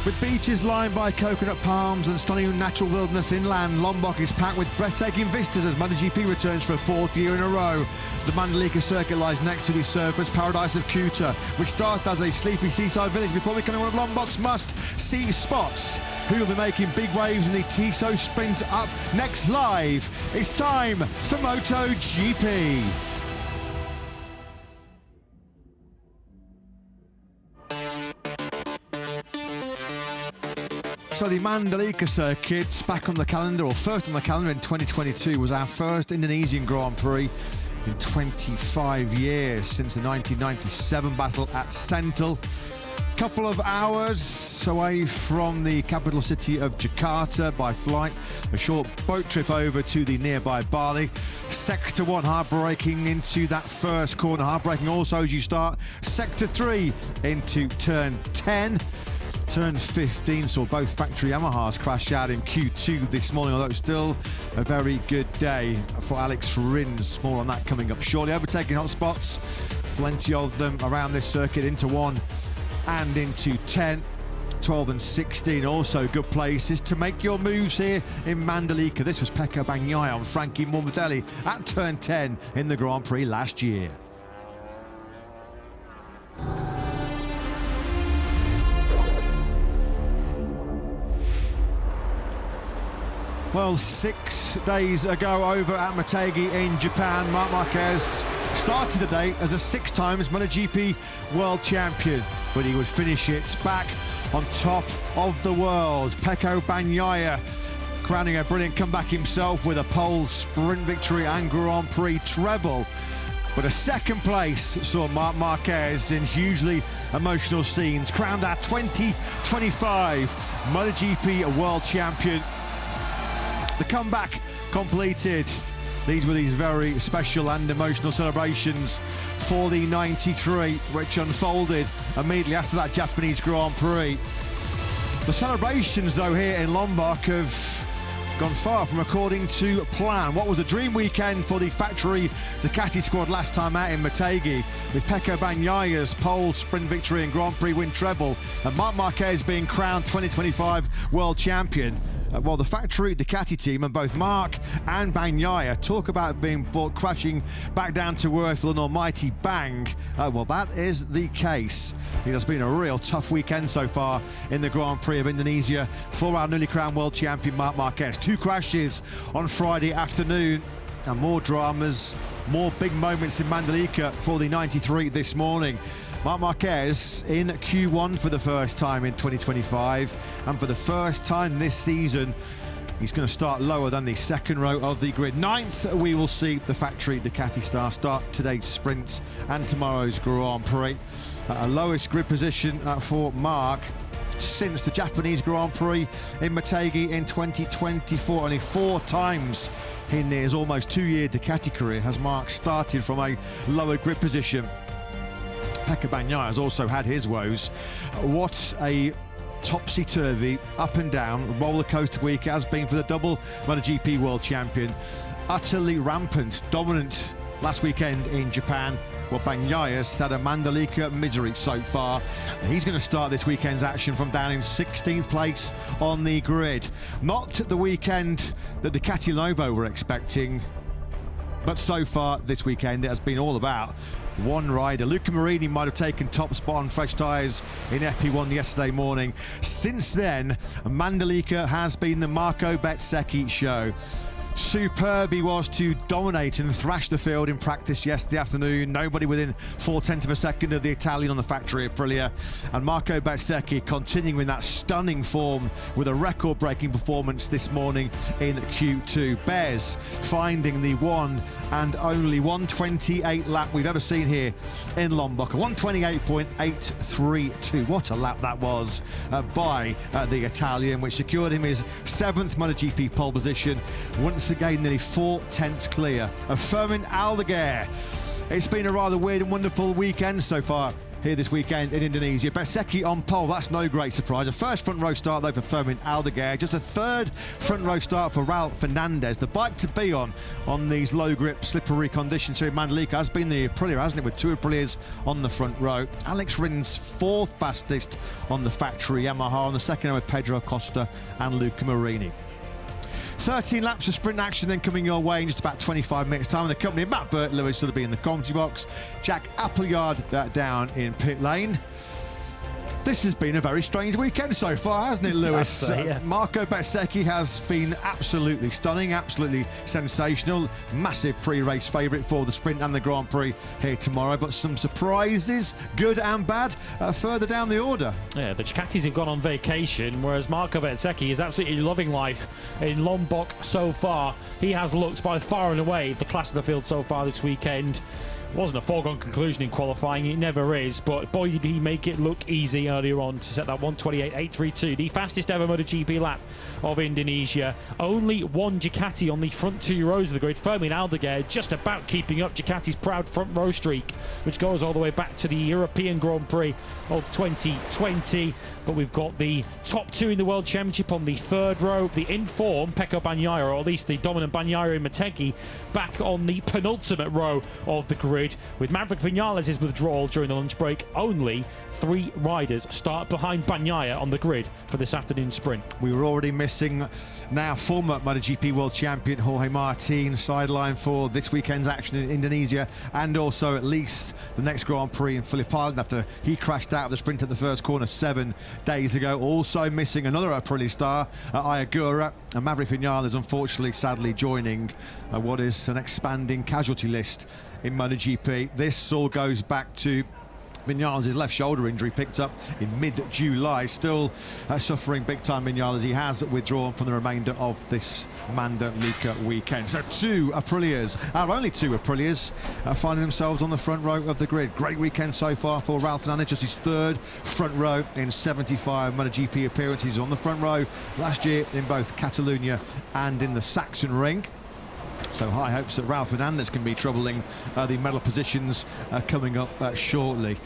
With beaches lined by coconut palms and stunning natural wilderness inland, Lombok is packed with breathtaking vistas as MotoGP returns for a fourth year in a row. The Mandalika circuit lies next to the surfer's paradise of Kuta, which started as a sleepy seaside village before becoming one of Lombok's must-see spots. Who will be making big waves in the Tiso Sprint up next live? It's time for MotoGP. So the Mandalika circuit back on the calendar, or first on the calendar in 2022, was our first Indonesian Grand Prix in 25 years since the 1997 battle at Sentul. Couple of hours away from the capital city of Jakarta by flight, a short boat trip over to the nearby Bali. Sector 1 hard braking into that first corner, hard braking also as you start Sector 3 into turn 10. Turn 15 saw both factory Yamahas crash out in Q2 this morning, although it's still a very good day for Alex Rins. More on that coming up shortly. Overtaking hot spots, plenty of them around this circuit, into 1 and into 10. 12 and 16 also good places to make your moves here in Mandalika. This was Pecco Bagnaia on Frankie Morbidelli at turn 10 in the Grand Prix last year. Well, 6 days ago over at Motegi in Japan, Marc Marquez started the day as a 6 times MotoGP world champion, but he would finish it back on top of the world. Pecco Bagnaia crowning a brilliant comeback himself with a pole sprint victory and Grand Prix treble. But a second place saw Marc Marquez in hugely emotional scenes, crowned our 2025 MotoGP world champion. The comeback completed. These were very special and emotional celebrations for the 93, which unfolded immediately after that Japanese Grand Prix. The celebrations, though, here in Lombok have gone far from according to plan. What was a dream weekend for the factory Ducati squad last time out in Motegi, with Pecco Bagnaia's pole sprint victory and Grand Prix win treble, and Marc Marquez being crowned 2025 world champion. Well, the factory Ducati team and both Marc and Bagnaia talk about being brought crashing back down to earth with an almighty bang. Well, that is the case. It has been a real tough weekend so far in the Grand Prix of Indonesia for our newly crowned world champion Marc Marquez. 2 crashes on Friday afternoon, and more dramas, more big moments in Mandalika for the 93 this morning. Marc Marquez in Q1 for the first time in 2025, and for the first time this season, he's going to start lower than the second row of the grid. 9th, we will see the factory Ducati star start today's sprint and tomorrow's Grand Prix. A lowest grid position for Marc since the Japanese Grand Prix in Motegi in 2024. Only 4 times in his almost 2-year Ducati career has Marc started from a lower grid position. Pecco Bagnaia has also had his woes. What a topsy-turvy, up and down roller coaster week it has been for the double MotoGP world champion. Utterly rampant, dominant last weekend in Japan. Well, Bagnaia's had a Mandalika misery so far. He's going to start this weekend's action from down in 16th place on the grid. Not the weekend that Ducati Lobo were expecting, but so far this weekend it has been all about one rider. Luca Marini might have taken top spot on fresh tyres in FP1 yesterday morning. Since then, Mandalika has been the Marco Bezzecchi show. Superb he was to dominate and thrash the field in practice yesterday afternoon. Nobody within 0.4 of a second of the Italian on the factory Aprilia. And Marco Bezzecchi continuing with that stunning form with a record-breaking performance this morning in Q2. Bez finding the one and only 128 lap we've ever seen here in Lombok. 128.832. What a lap that was by the Italian, which secured him his 7th MotoGP pole position. Once again, nearly 4/10 clear of Aldeguer. It's been a rather weird and wonderful weekend so far here this weekend in Indonesia. Bezzecchi on pole, that's no great surprise. A first front row start though for Aldeguer, just a third front row start for Fernandez. The bike to be on these low grip, slippery conditions here in Mandalika has been the Aprilia, hasn't it, with two Aprilias on the front row. Alex Rins fourth fastest on the factory Yamaha, on the second with Pedro Costa and Luca Marini. 13 laps of sprint action then coming your way in just about 25 minutes time. In the company of Matt Burt, Lewis will be in the commentary box. Jack Appleyard down in pit lane. This has been a very strange weekend so far, hasn't it, Lewis? Yeah. Marco Bezzecchi has been absolutely stunning, absolutely sensational. Massive pre-race favourite for the sprint and the Grand Prix here tomorrow. But some surprises, good and bad, further down the order. Yeah, the Ducatis have gone on vacation, whereas Marco Bezzecchi is absolutely loving life in Lombok so far. He has looked by far and away the class of the field so far this weekend. It wasn't a foregone conclusion in qualifying, it never is, but boy did he make it look easy earlier on to set that 1:28.832, the fastest ever MotoGP lap of Indonesia. Only one Ducati on the front two rows of the grid. Aldeguer just about keeping up Ducati's proud front row streak, which goes all the way back to the European Grand Prix of 2020. But we've got the top two in the World Championship on the third row, the in-form Pecco Bagnaia, or at least the dominant Bagnaia in Motegi, back on the penultimate row of the grid. With Maverick Vinales' withdrawal during the lunch break, only 3 riders start behind Bagnaia on the grid for this afternoon's sprint. We were already missing now former MotoGP World Champion Jorge Martin sideline for this weekend's action in Indonesia, and also at least the next Grand Prix in Phillip Island after he crashed out of the sprint at the first corner 7 days ago. Also missing another Aprilia star, Aldeguer, and Maverick Vinales unfortunately sadly joining what is an expanding casualty list in MotoGP. This all goes back to Vinales' left shoulder injury picked up in mid-July. Still suffering big time, Vinales. He has withdrawn from the remainder of this Mandalika weekend. So 2 Aprilias, our only 2 Aprilias, finding themselves on the front row of the grid. Great weekend so far for Fernandez, just his 3rd front row in 75 MotoGP appearances on the front row last year in both Catalonia and in the Saxon Ring. So high hopes that Fernandez can be troubling the medal positions coming up shortly.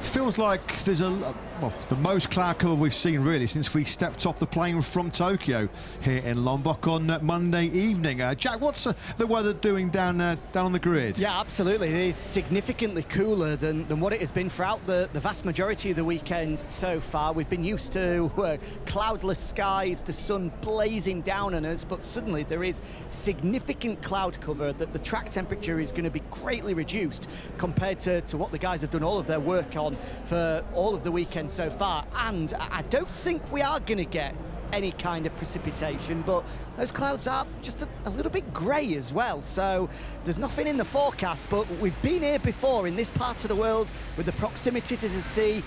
Feels like there's the most cloud cover we've seen really since we stepped off the plane from Tokyo here in Lombok on Monday evening. Jack, what's the weather doing down on the grid? Yeah, absolutely. It is significantly cooler than what it has been throughout the vast majority of the weekend so far. We've been used to cloudless skies, the sun blazing down on us, but suddenly there is significant cloud cover that the track temperature is going to be greatly reduced compared to what the guys have done all of their work on for all of the weekend so far. And I don't think we are going to get any kind of precipitation, but those clouds are just a little bit grey as well, so there's nothing in the forecast. But we've been here before in this part of the world with the proximity to the sea.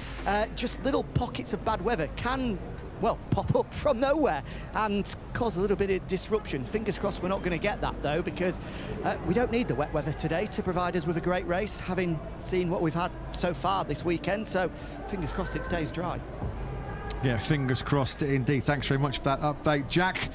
Just little pockets of bad weather can, well, pop up from nowhere and cause a little bit of disruption. Fingers crossed we're not going to get that though, because we don't need the wet weather today to provide us with a great race, having seen what we've had so far this weekend. So fingers crossed it stays dry. Yeah, fingers crossed indeed. Thanks very much for that update, Jack.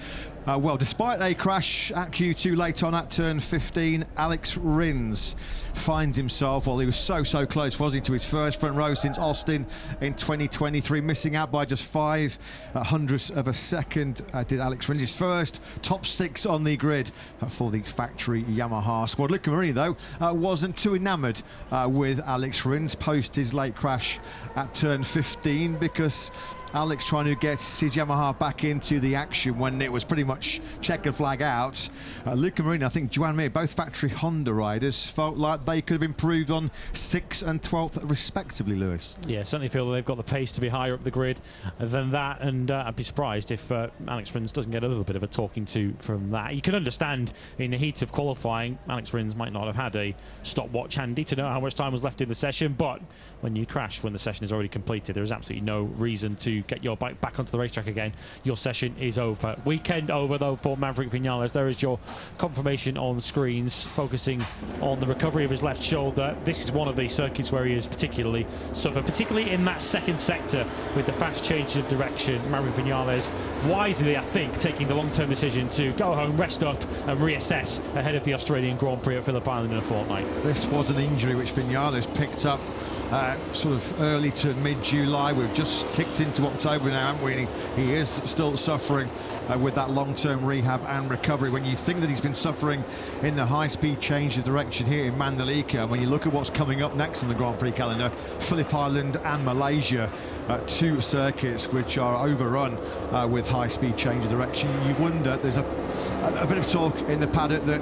Well, despite a crash at Q2 late on at turn 15, Alex Rins finds himself, well, he was so close, wasn't he, to his first front row since Austin in 2023, missing out by just 0.05 of a second. Did Alex Rins, his first top 6 on the grid for the factory Yamaha squad. Luca Marini, though, wasn't too enamoured with Alex Rins post his late crash at turn 15, because Alex trying to get his Yamaha back into the action when it was pretty much checkered flag out. Luca Marini, I think Joan Mir, both factory Honda riders, felt like they could have improved on 6th and 12th respectively, Lewis. Yeah, certainly feel that they've got the pace to be higher up the grid than that, and I'd be surprised if Alex Rins doesn't get a little bit of a talking to from that. You can understand in the heat of qualifying, Alex Rins might not have had a stopwatch handy to know how much time was left in the session, but when you crash when the session is already completed, there is absolutely no reason to get your bike back onto the racetrack again. Your session is over. Weekend over though for Maverick Vinales. There is your confirmation on screens, focusing on the recovery of his left shoulder. This is one of the circuits where he has particularly suffered, particularly in that second sector with the fast changes of direction. Maverick Vinales wisely, I think, taking the long-term decision to go home, rest up and reassess ahead of the Australian Grand Prix at Phillip Island in a fortnight. This was an injury which Vinales picked up sort of early to mid-July. We've just ticked into October now, haven't we? And he is still suffering with that long-term rehab and recovery. When you think that he's been suffering in the high-speed change of direction here in Mandalika, when you look at what's coming up next on the Grand Prix calendar, Phillip Island and Malaysia, two circuits which are overrun with high-speed change of direction, you wonder, there's a bit of talk in the paddock that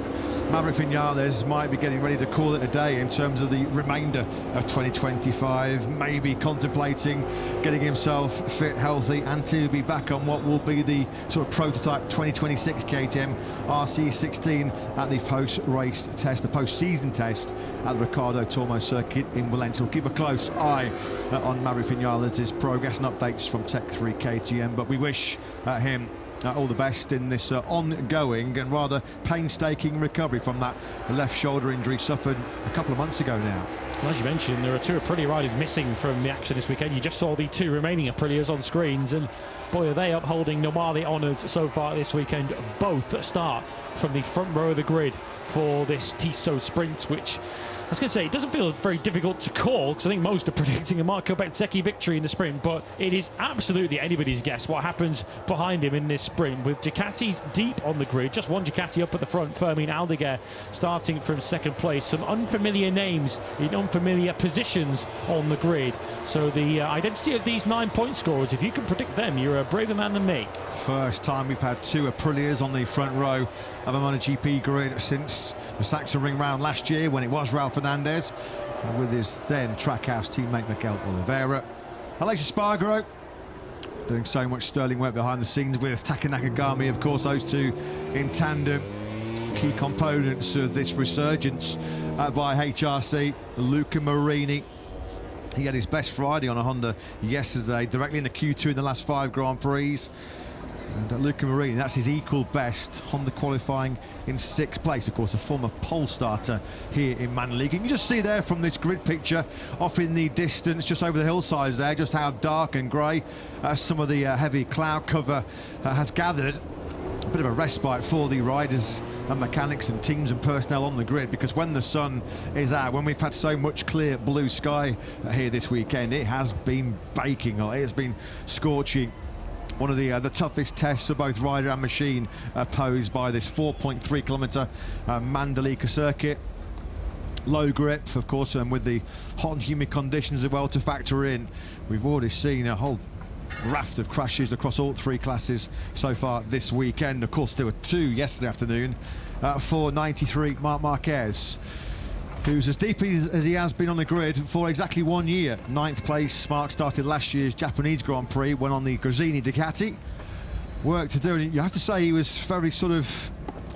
Maverick Vinales might be getting ready to call it a day in terms of the remainder of 2025, maybe contemplating getting himself fit, healthy, and to be back on what will be the sort of prototype 2026 KTM RC16 at the post-race test, the post-season test at the Ricardo Tormo circuit in Valencia. We'll keep a close eye on Maverick Vinales' progress and updates from Tech 3 KTM, but we wish him all the best in this ongoing and rather painstaking recovery from that left shoulder injury suffered a couple of months ago now. Well, as you mentioned, there are two Aprilia riders missing from the action this weekend. You just saw the two remaining Aprilias on screens, and boy, are they upholding Nomali honours so far this weekend. Both start from the front row of the grid for this Tissot sprint, which I was going to say, it doesn't feel very difficult to call, because I think most are predicting a Marco Bezzecchi victory in the sprint, but it is absolutely anybody's guess what happens behind him in this sprint, with Ducatis deep on the grid, just one Ducati up at the front, Fermin Aldeguer starting from second place. Some unfamiliar names in unfamiliar positions on the grid. So the identity of these 9-point scorers, if you can predict them, you're a braver man than me. First time we've had two Aprilias on the front row of a MotoGP grid since the Saxon Ring round last year, when it was Ralph Fernandez with his then Trackhouse teammate Miguel Oliveira. Aleix Espargaro doing so much sterling work behind the scenes with Taka Nakagami, of course, those two in tandem, key components of this resurgence by HRC. Luca Marini, he had his best Friday on a Honda yesterday, directly in the Q2 in the last 5 Grand Prix. And Luca Marini, that's his equal best, Honda qualifying in 6th place, of course, a former pole starter here in Mandalika. You can just see there from this grid picture, off in the distance, just over the hillsides there, just how dark and grey some of the heavy cloud cover has gathered. A bit of a respite for the riders and mechanics and teams and personnel on the grid, because when the sun is out, when we've had so much clear blue sky here this weekend, it has been baking, or it has been scorching. One of the toughest tests for both rider and machine posed by this 4.3 kilometre Mandalika circuit. Low grip, of course, and with the hot and humid conditions as well to factor in. We've already seen a whole raft of crashes across all 3 classes so far this weekend. Of course, there were 2 yesterday afternoon for 93 Marc Marquez, who's as deep as he has been on the grid for exactly 1 year. 9th place, Marc started last year's Japanese Grand Prix, went on the Gresini Ducati. Work to do, and you have to say he was very sort of,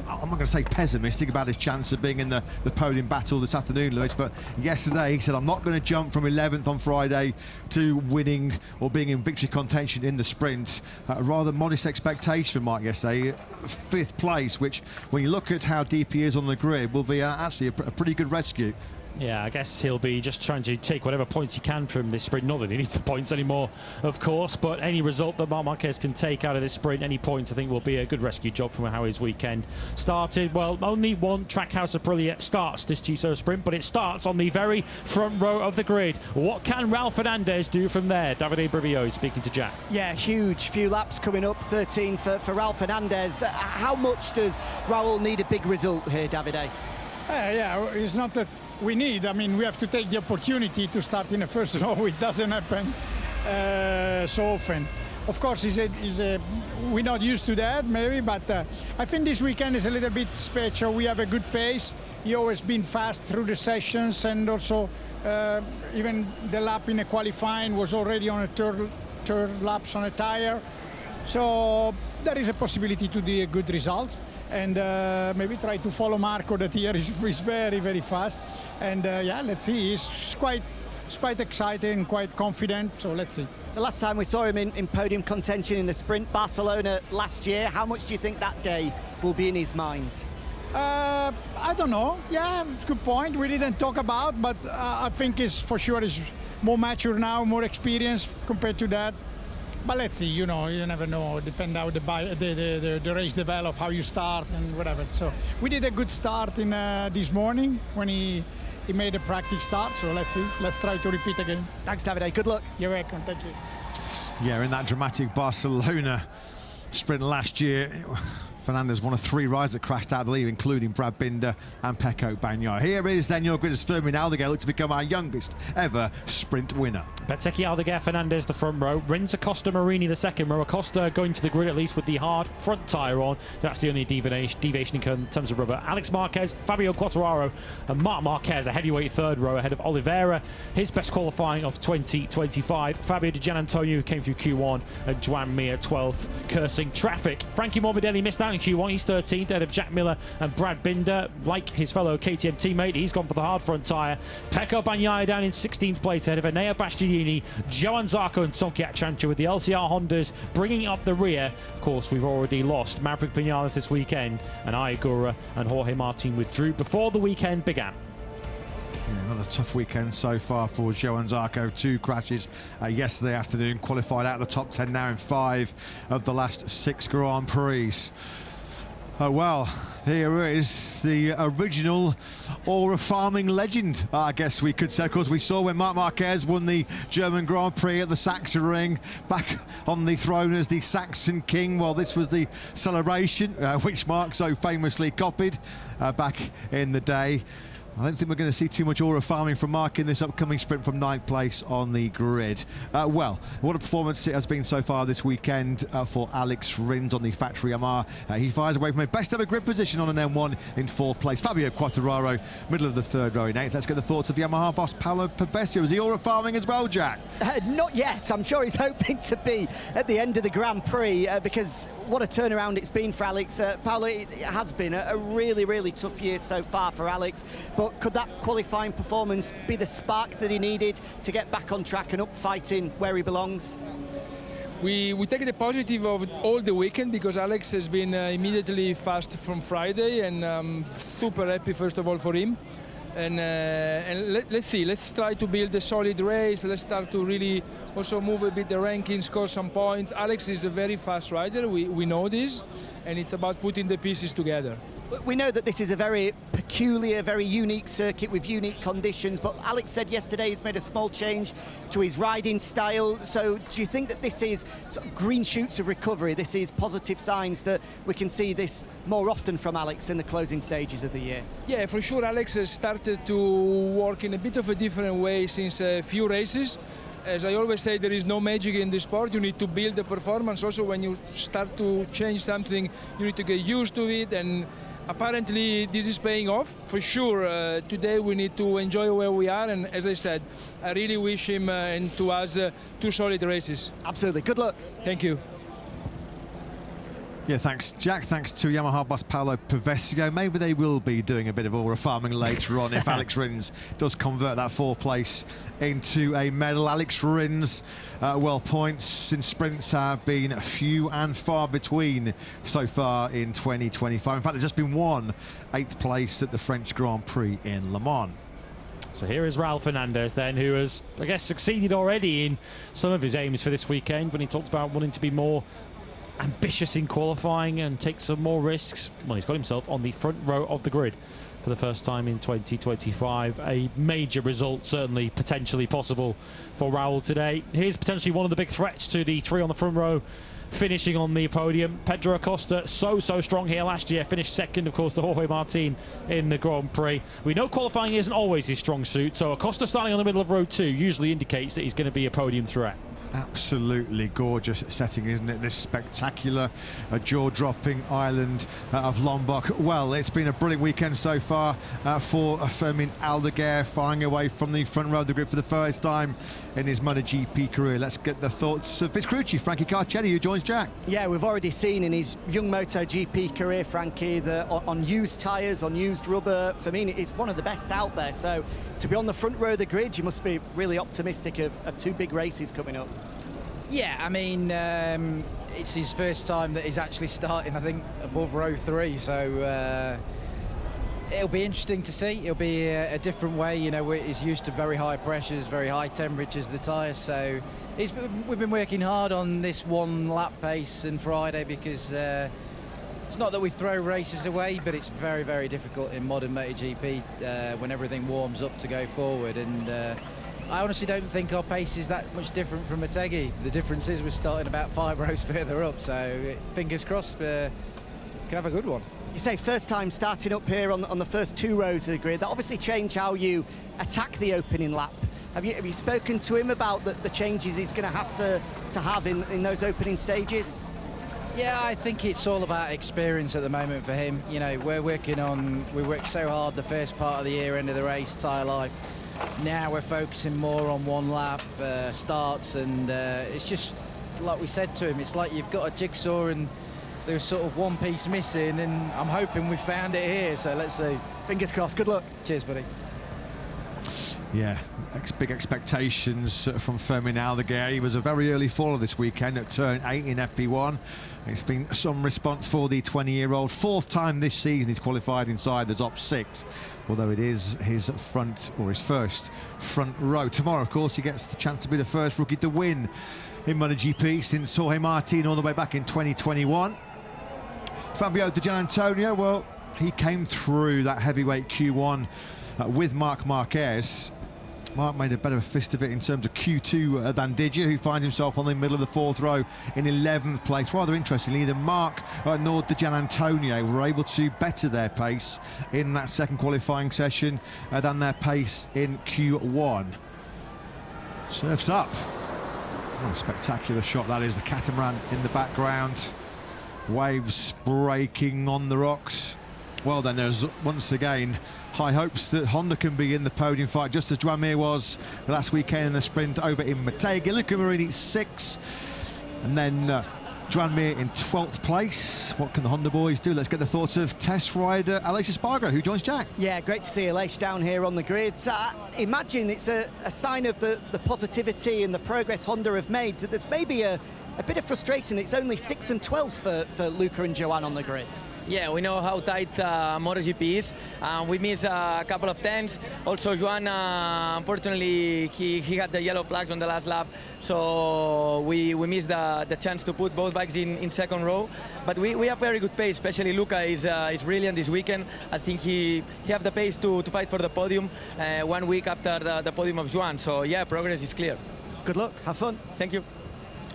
I'm not going to say pessimistic about his chance of being in the podium battle this afternoon, Lewis, but yesterday he said, I'm not going to jump from 11th on Friday to winning or being in victory contention in the sprint. A rather modest expectation for Marc yesterday, 5th place, which when you look at how deep he is on the grid will be actually a pretty good rescue. Yeah, I guess he'll be just trying to take whatever points he can from this sprint. Not that he needs the points anymore, of course, but any result that Marc Marquez can take out of this sprint, any points, I think will be a good rescue job from how his weekend started. Well, only one Trackhouse Aprilia starts this Tissot sprint, but it starts on the very front row of the grid. What can Ralph Fernandez do from there? Davide Brivio speaking to Jack. Yeah, huge. Few laps coming up, 13 for Ralph Fernandez. How much does Raul need a big result here, Davide? Yeah, it's not that we need. I mean, we have to take the opportunity to start in the first row. It doesn't happen so often. Of course, we're not used to that, maybe, but I think this weekend is a little bit special. We have a good pace. He always been fast through the sessions, and also even the lap in the qualifying was already on a third laps on a tire. So there is a possibility to do a good result, and maybe try to follow Marco, that here is very, very fast. And yeah, let's see. He's quite exciting, quite confident. So let's see. The last time we saw him in podium contention in the sprint, Barcelona last year, how much do you think that day will be in his mind? I don't know. Yeah, it's a good point. We didn't talk about, but I think for sure is more mature now, more experience compared to that. But let's see, you know, you never know. Depend how the race develop, how you start and whatever. So we did a good start in this morning when he he made a practice start, so let's see. Let's try to repeat again. Thanks, Davide. Good luck. You're welcome. Thank you. Yeah, in that dramatic Barcelona sprint last year, Fernandez one of 3 riders that crashed out of the lead, including Brad Binder and Pecco Bagnaia. Here is then your greatest firm in Aldeguer, looks to become our youngest ever sprint winner. Bezzecchi, Aldeguer, Fernandez the front row, Rins, Acosta, Marini the second row. Acosta going to the grid at least with the hard front tyre on. That's the only deviation in terms of rubber. Alex Marquez, Fabio Quartararo and Marc Marquez, a heavyweight third row ahead of Oliveira, his best qualifying of 2025. Fabio Di Gianantonio came through Q1 and Joan Mir 12th, cursing traffic. Frankie Morbidelli missed out in Q1, he's 13th ahead of Jack Miller and Brad Binder. Like his fellow KTM teammate, he's gone for the hard front tyre. Pecco Bagnaia down in 16th place ahead of Enea Bastianini, Johan Zarco and Tonkiat Chancha with the LCR Hondas bringing up the rear. Of course, we've already lost Maverick Vinales this weekend, and Aldeguer and Jorge Martin withdrew before the weekend began. Yeah, another tough weekend so far for Johan Zarco. 2 crashes yesterday afternoon, qualified out of the top 10 now in 5 of the last 6 Grand Prix. Oh well, here is the original Aura farming legend, I guess we could say. Of course, we saw when Marc Marquez won the German Grand Prix at the Sachsenring, back on the throne as the Saxon King. Well, this was the celebration, which Marc so famously copied back in the day. I don't think we're going to see too much aura farming from Marc in this upcoming sprint from 9th place on the grid. Well, what a performance it has been so far this weekend for Alex Rins on the factory Yamaha. He fires away from a best ever grid position on an M1 in 4th place. Fabio Quartararo, middle of the 3rd row in 8th. Let's get the thoughts of Yamaha boss Paolo Pavesio. Is he aura farming as well, Jack? Not yet. I'm sure he's hoping to be at the end of the Grand Prix because what a turnaround it's been for Alex. Paolo, it has been a really, really tough year so far for Alex, but could that qualifying performance be the spark that he needed to get back on track and up fighting where he belongs? We take the positive of all the weekend because Alex has been immediately fast from Friday, and I'm super happy first of all for him. And let's see, let's try to build a solid race. Let's start to really also move a bit the rankings, score some points. Alex is a very fast rider, we know this, and it's about putting the pieces together. We know that this is a very peculiar, very unique circuit with unique conditions, but Alex said yesterday he's made a small change to his riding style. So do you think that this is sort of green shoots of recovery? This is positive signs that we can see this more often from Alex in the closing stages of the year? Yeah, for sure. Alex has started to work in a bit of a different way since a few races. As I always say, there is no magic in this sport. You need to build the performance. Also, when you start to change something, you need to get used to it, and apparently this is paying off. For sure, today we need to enjoy where we are, and as I said, I really wish him and to us 2 solid races. Absolutely. Good luck. Thank you. Yeah, thanks, Jack. Thanks to Yamaha boss Paolo Pavesio. Maybe they will be doing a bit of aura farming later on if Alex Rins does convert that 4th place into a medal. Alex Rins, well, points in sprints have been few and far between so far in 2025. In fact, there's just been one 8th place at the French Grand Prix in Le Mans. So here is Raul Fernandez then, who has, I guess, succeeded already in some of his aims for this weekend when he talked about wanting to be more ambitious in qualifying and take some more risks. Well, he's got himself on the front row of the grid for the first time in 2025. A major result, certainly potentially possible for Raul today. Here's potentially one of the big threats to the 3 on the front row finishing on the podium. Pedro Acosta, so strong here last year, finished 2nd, of course, to Jorge Martin in the Grand Prix. We know qualifying isn't always his strong suit, so Acosta starting on the middle of row 2 usually indicates that he's going to be a podium threat. Absolutely gorgeous setting, isn't it? This spectacular jaw-dropping island of Lombok. Well, it's been a brilliant weekend so far for Fermin Aldeguer, firing away from the front row of the grid for the first time in his MotoGP career. Let's get the thoughts of his crew chief, Frankie Carcelli, who joins Jack. Yeah, we've already seen in his young MotoGP career, Frankie, that on used tyres, on used rubber, Fermin is one of the best out there. So to be on the front row of the grid, you must be really optimistic of 2 big races coming up. Yeah, I mean, it's his first time that he's actually starting, I think, above row 3, so it'll be interesting to see. It'll be a different way, you know, he's used to very high pressures, very high temperatures, the tyres, so we've been working hard on this 1 lap pace on Friday because It's not that we throw races away, but it's very, very difficult in modern MotoGP when everything warms up to go forward. And I honestly don't think our pace is that much different from Motegi. The difference is we're starting about 5 rows further up, so fingers crossed can have a good one. You say first time starting up here on the first 2 rows of the grid. That obviously changed how you attack the opening lap. Have you spoken to him about the changes he's going to have in those opening stages? Yeah, I think it's all about experience at the moment for him. You know, we worked so hard the first part of the year, end of the race, tyre life. Now we're focusing more on 1 lap starts, and it's just like we said to him, it's like you've got a jigsaw and there's sort of one piece missing, and I'm hoping we found it here, so let's see. Fingers crossed, good luck. Cheers, buddy. Yeah, big expectations from Aldeguer. He was a very early faller this weekend at turn 8 in FP1. It's been some response for the 20-year-old. 4th time this season he's qualified inside the top 6, although it is his first front row. Tomorrow, of course, he gets the chance to be the first rookie to win in MotoGP since Jorge Martin all the way back in 2021. Fabio Di Giannantonio, well, he came through that heavyweight Q1 with Marquez. Mark made a better fist of it in terms of Q2 than did you, who finds himself on the middle of the 4th row in 11th place. Rather interestingly, neither Mark nor Di Giannantonio were able to better their pace in that second qualifying session than their pace in Q1. Surf's up. What a spectacular shot that is. The catamaran in the background. Waves breaking on the rocks. Well, then there's once again high hopes that Honda can be in the podium fight, just as Joan Mir was last weekend in the sprint over in Motegi. Luca Marini 6, and then Joan Mir in 12th place. What can the Honda boys do? Let's get the thoughts of test rider Aleix Espargaro, who joins Jack. Yeah, great to see Aleix down here on the grid. Imagine it's a sign of the positivity and the progress Honda have made. There's maybe a bit of frustration. It's only 6 and 12 for Luca and Joan on the grid. Yeah, we know how tight MotoGP is. We missed a couple of times. Also, Joan, unfortunately, he had the yellow flags on the last lap, so we missed the chance to put both bikes in second row. But we have very good pace, especially Luca is brilliant this weekend. I think he have the pace to fight for the podium 1 week after the podium of Joan. So, yeah, progress is clear. Good luck, have fun. Thank you.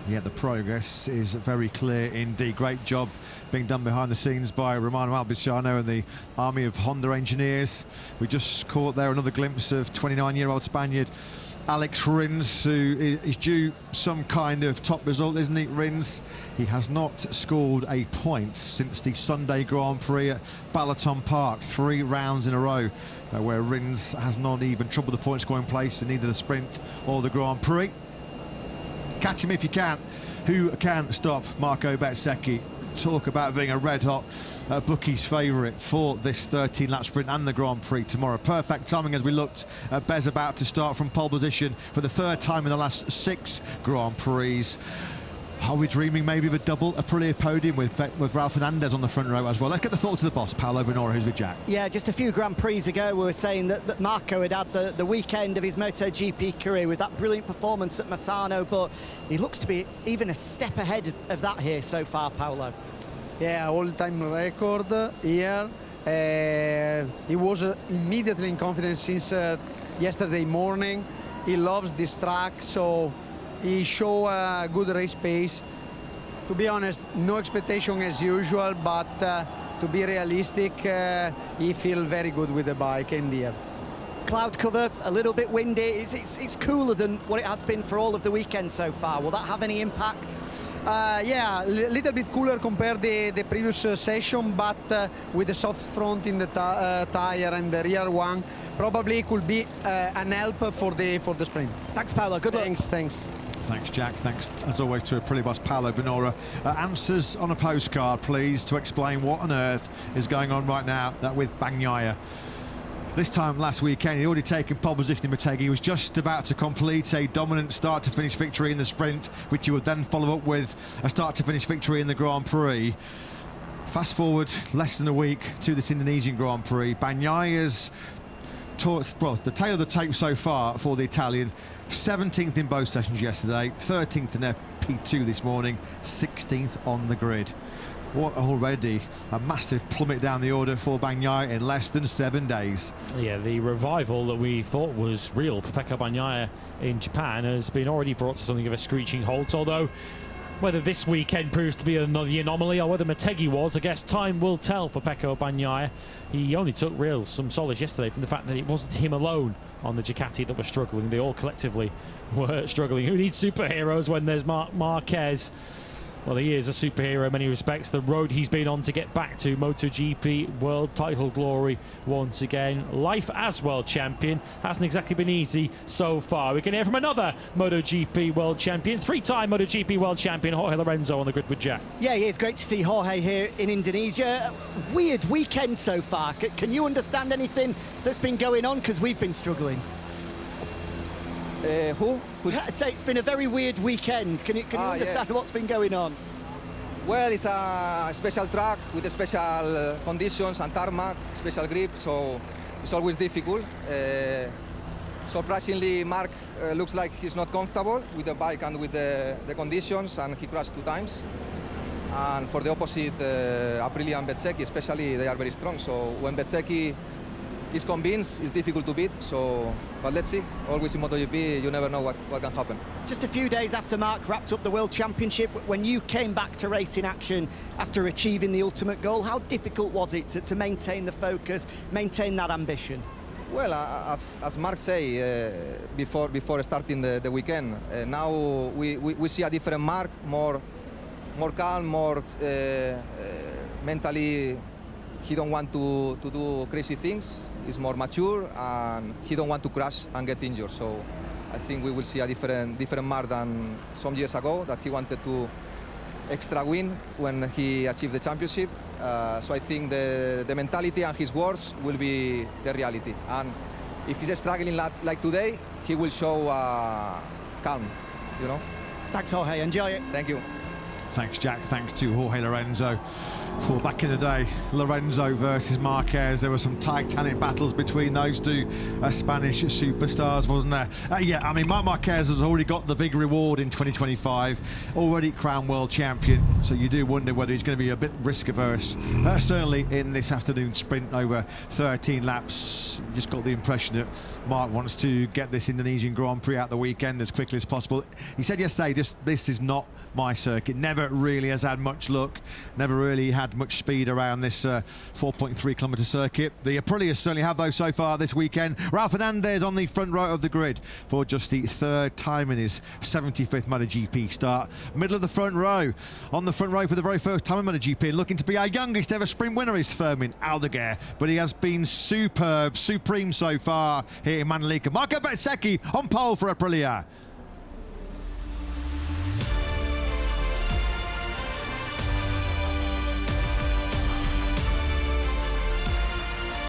Yeah, the progress is very clear indeed. Great job being done behind the scenes by Romano Albiciano and the army of Honda engineers. We just caught there another glimpse of 29-year-old Spaniard Alex Rins, who is due some kind of top result, isn't he, Rins? He has not scored a point since the Sunday Grand Prix at Balaton Park, 3 rounds in a row, where Rins has not even troubled the point scoring place in either the sprint or the Grand Prix. Catch him if you can. Who can stop Marco Bezzecchi? Talk about being a red-hot bookie's favourite for this 13-lap sprint and the Grand Prix tomorrow. Perfect timing as we looked at Bez about to start from pole position for the 3rd time in the last 6 Grand Prix. Are we dreaming maybe of a double Aprilia podium with Ralph Fernandez on the front row as well? Let's get the thoughts of the boss, Paolo Venora, who's with Jack. Yeah, just a few Grand Prix ago, we were saying that Marco had the weekend of his MotoGP career with that brilliant performance at Misano, but he looks to be even a step ahead of that here so far, Paolo. Yeah, all-time record here. He was immediately in confidence since yesterday morning. He loves this track, so he showed a good race pace. To be honest, no expectation as usual, but to be realistic, he feels very good with the bike in the air. Cloud cover, a little bit windy. It's cooler than what it has been for all of the weekend so far. Will that have any impact? Yeah, a little bit cooler compared to the previous session, but with the soft front in the tire and the rear one, probably it could be an help for the sprint. Thanks, Paolo. Good luck. Thanks. Thanks, Jack. Thanks, as always, to Aprilia boss Paolo Venora. Answers on a postcard, please, to explain what on earth is going on right now with Bagnaia. This time last weekend, he'd already taken pole position in Motegi. He was just about to complete a dominant start-to-finish victory in the sprint, which he would then follow up with a start-to-finish victory in the Grand Prix. Fast forward less than a week to this Indonesian Grand Prix. Bagnaia's the tail of the tape so far for the Italian. 17th in both sessions yesterday, 13th in FP2 this morning, 16th on the grid. what already a massive plummet down the order for Bagnaia in less than 7 days. Yeah, the revival that we thought was real for Pecco Bagnaia in Japan has been already brought to something of a screeching halt, although whether this weekend proves to be another anomaly or whether Motegi was, I guess time will tell for Pecco Bagnaia. He only took some solace yesterday from the fact that it wasn't him alone on the Ducati that were struggling. They all collectively were struggling. Who needs superheroes when there's Marquez? Well, he is a superhero in many respects. The road he's been on to get back to MotoGP world title glory once again. Life as world champion hasn't exactly been easy so far. We can hear from another MotoGP world champion, 3-time MotoGP world champion, Jorge Lorenzo, on the grid with Jack. Yeah, it's great to see Jorge here in Indonesia. Weird weekend so far. Can you understand anything that's been going on? Because we've been struggling. I'd say it's been a very weird weekend. Can you understand what's been going on? Well, it's a special track with special conditions and tarmac, special grip, so it's always difficult. Surprisingly, Mark looks like he's not comfortable with the bike and with the conditions, and he crashed 2 times. And for the opposite, Aprilia and Bezzecchi, especially, they are very strong. So when Bezzecchi is convinced, it's difficult to beat. So, but let's see. Always in MotoGP, you never know what can happen. Just a few days after Mark wrapped up the World Championship, when you came back to racing action after achieving the ultimate goal, how difficult was it to maintain the focus, maintain that ambition? Well, as Mark say before starting the weekend, now we see a different Mark, more calm, more mentally. He don't want to do crazy things. He's more mature, and he don't want to crash and get injured. So I think we will see a different Mark than some years ago, that he wanted to extra win when he achieved the championship. So I think the mentality and his words will be the reality. And if he's struggling like today, he will show calm, you know. Thanks, Jorge. Enjoy it. Thank you. Thanks, Jack. Thanks to Jorge Lorenzo. For back in the day, Lorenzo versus Marquez, there were some titanic battles between those two Spanish superstars, wasn't there? Yeah, I mean, Marc Marquez has already got the big reward in 2025, already crowned world champion, so you do wonder whether he's going to be a bit risk averse. Certainly in this afternoon sprint over 13 laps, you just got the impression that Mark wants to get this Indonesian Grand Prix out the weekend as quickly as possible. He said yesterday, this is not my circuit. Never really has had much luck, never really had much speed around this 4.3 kilometre circuit. The Aprilia certainly have, though, so far this weekend. Fernandez on the front row of the grid for just the 3rd time in his 75th MotoGP start. Middle of the front row, on the front row for the very first time in MotoGP, and looking to be our youngest ever sprint winner is Aldeguer, but he has been superb, supreme so far here in Mandalika. Marco Bezzecchi on pole for Aprilia.